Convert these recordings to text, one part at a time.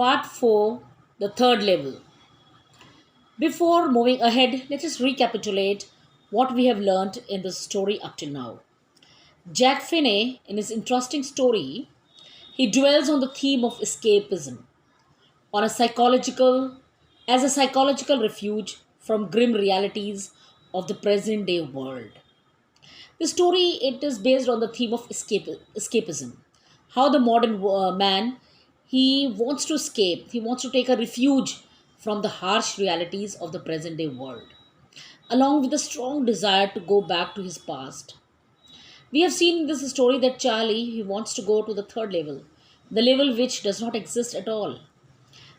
Part 4, the third level. Before moving ahead, let us recapitulate what we have learned in the story up till now. Jack Finney, in his interesting story, he dwells on the theme of escapism, on a psychological as a psychological refuge from grim realities of the present day world. The story it is based on the theme of escapism. How the modern man he wants to escape, he wants to take a refuge from the harsh realities of the present day world, along with a strong desire to go back to his past. We have seen in this story that Charlie he wants to go to the third level, the level which does not exist at all,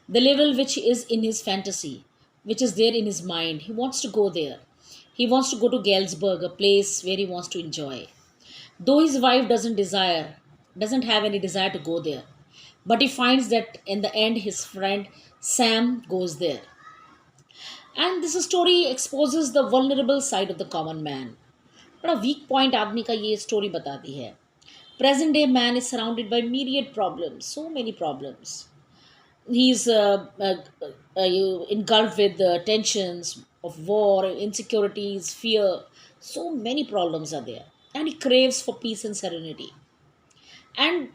the level which is in his fantasy, which is there in his mind. He wants to go there. He wants to go to Galesburg, a place where he wants to enjoy. Though his wife doesn't have any desire to go there, but he finds that in the end his friend Sam goes there. And this story exposes the vulnerable side of the common man. बड़ा weak point आदमी का ये story बताती है. Present day man is surrounded by myriad problems, so many problems. He's engulfed with the tensions of war, insecurities, fear. So many problems are there, and he craves for peace and serenity. And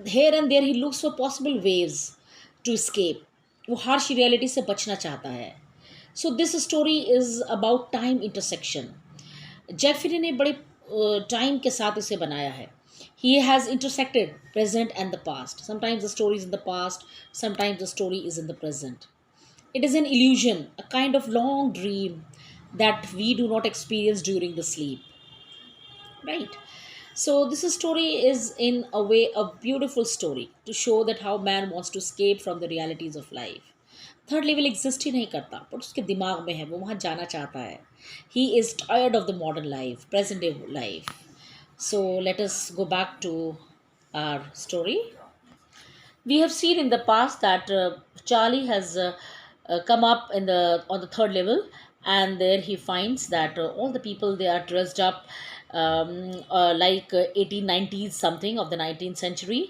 here and there he looks for possible ways to escape. वो harsh reality से बचना चाहता है. So this story is about time intersection. Jeffrey ने बड़े time के साथ इसे बनाया है. He has intersected present and the past. Sometimes the story is in the past, sometimes the story is in the present. It is an illusion, a kind of long dream that we do not experience during the sleep. Right? So this story is in a way a beautiful story to show that how man wants to escape from the realities of life. Third level exist ही नहीं करता but उसके दिमाग में है, वो वहाँ जाना चाहता है. He is tired of the modern life, present day life. So let us go back to our story. We have seen in the past that Charlie has come up in the on the third level, and there he finds that all the people they are dressed up like 1890s something of the 19th century,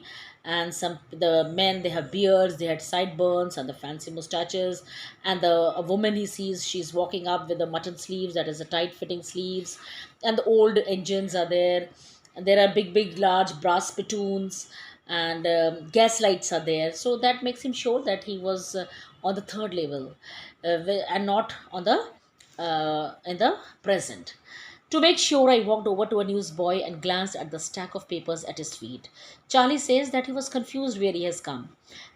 and some the men they have beards, they had sideburns and the fancy mustaches, and the a woman he sees she's walking up with the mutton sleeves, that is the tight fitting sleeves, and the old engines are there, and there are big large brass spittoons, and gas lights are there, so that makes him sure that he was on the third level, and not on the in the present. To make sure, I walked over to a newsboy and glanced at the stack of papers at his feet. Charlie says that he was confused where he has come.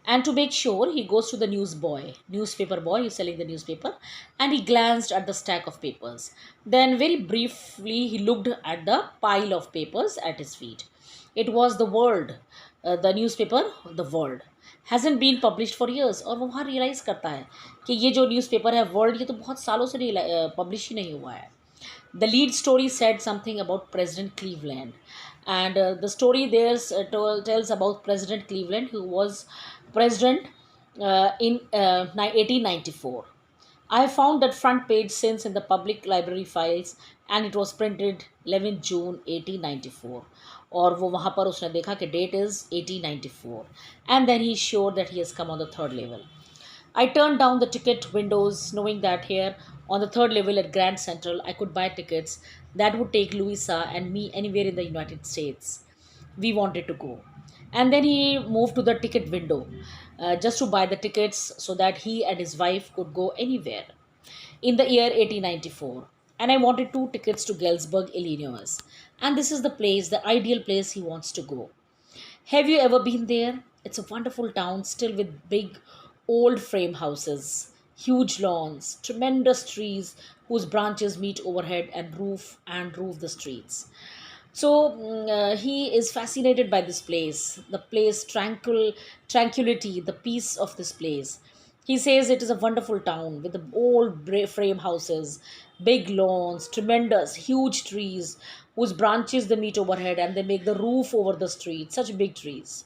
And to make sure, he goes to the newspaper boy who's selling the newspaper, and he glanced at the stack of papers. Then, very briefly, he looked at the pile of papers at his feet. It was The World, the newspaper, The World. Hasn't been published for years. और वो वहाँ realise करता है कि ये जो newspaper है world, ये तो बहुत सालों से पब्लिश ही नहीं हुआ है. The lead story said something about President Cleveland, and the story there tells about President Cleveland, who was president in 1894. I have found that front page since in the public library files, and it was printed 11 June 1894. और वो वहाँ पर उसने देखा कि that is 1894, and then he showed that he has come on the third level. I turned down the ticket windows, knowing that here on the third level at Grand Central, I could buy tickets that would take Louisa and me anywhere in the United States we wanted to go. And then he moved to the ticket window just to buy the tickets so that he and his wife could go anywhere in the year 1894. And I wanted two tickets to Galesburg, Illinois. And this is the place, the ideal place he wants to go. Have you ever been there? It's a wonderful town, still with big, old frame houses, huge lawns, tremendous trees whose branches meet overhead and roof the streets. So he is fascinated by this place, the place tranquility, the peace of this place. He says it is a wonderful town with the old frame houses, big lawns, tremendous, huge trees whose branches they meet overhead and they make the roof over the street. Such big trees.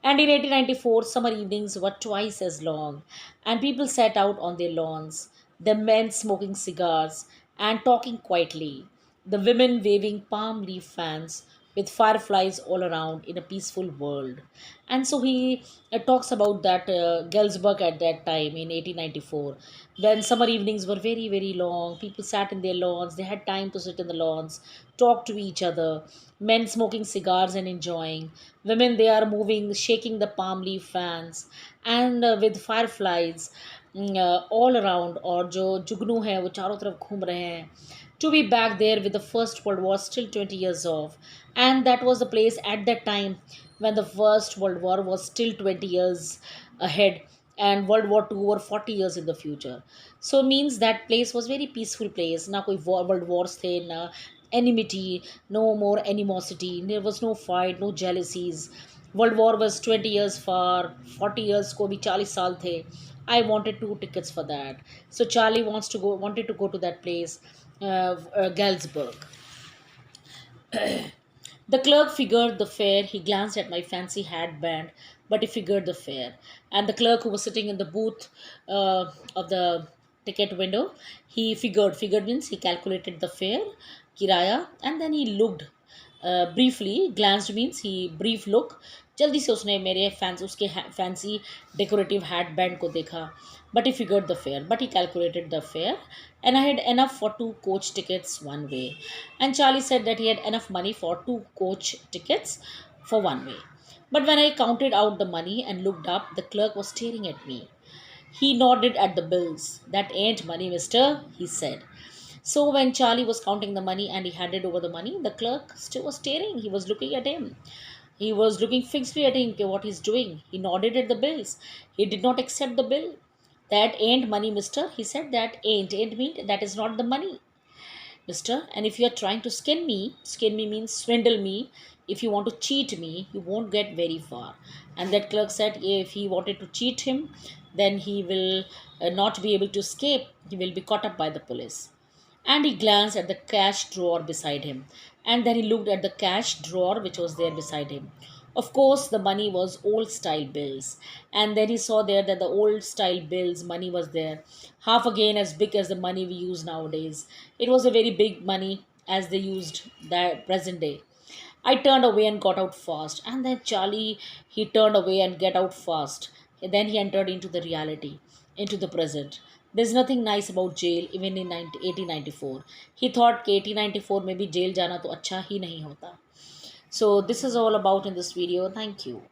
And in 1894, summer evenings were twice as long, and people sat out on their lawns, the men smoking cigars and talking quietly, the women waving palm leaf fans with fireflies all around in a peaceful world. And so he talks about that Galsburg at that time in 1894, when summer evenings were very, very long. People sat in their lawns, they had time to sit in the lawns, talk to each other, men smoking cigars and enjoying, women they are moving, shaking the palm leaf fans, and with fireflies all around, और जो जुगनू है वो चारों तरफ घूम रहे हैं. To be back there with the First World War still 20 years off. And that was the place at that time when the First World War was still 20 years ahead, and World War II were 40 years in the future. So means that place was very peaceful place. Na koi world wars the, na enmity, no more animosity. There was no fight, no jealousies. World War was 20 years far, 40 years ko bhi 40 saal the. I wanted two tickets for that. So Charlie wanted to go to that place, Galsburg. The clerk figured the fare. He glanced at my fancy hat band, but he figured the fare. And the clerk who was sitting in the booth of the ticket window, he figured. Figured means he calculated the fare, kiraya, and then he looked briefly. Glanced means he brief look. जल्दी से उसने मेरे उसके fancy decorative hat band को देखा. But he figured the fare, but he calculated the fare, and I had enough for two coach tickets one way. And Charlie said that he had enough money for two coach tickets for one way. But when I counted out the money and looked up, the clerk was staring at me. He nodded at the bills. "That ain't money, mister," he said. So when Charlie was counting the money and he handed over the money, the clerk still was staring. He was looking at him. He was looking fixedly at him, what he's doing. He nodded at the bills. He did not accept the bill. "That ain't money, mister," he said. "That ain't. Ain't mean that is not the money, mister. And if you are trying to skin me means swindle me. If you want to cheat me, you won't get very far." And that clerk said if he wanted to cheat him, then he will not be able to escape. He will be caught up by the police. And he glanced at the cash drawer beside him. And then he looked at the cash drawer which was there beside him. Of course, the money was old style bills. And then he saw there that the old style bills, money was there, half again as big as the money we use nowadays. It was a very big money as they used that present day. I turned away and got out fast. And then Charlie, he turned away and get out fast. And then he entered into the reality, into the present. There's nothing nice about jail even in 1894. He thought कि 1894 में भी jail जाना तो अच्छा ही नहीं होता. So this is all about in this video. Thank you.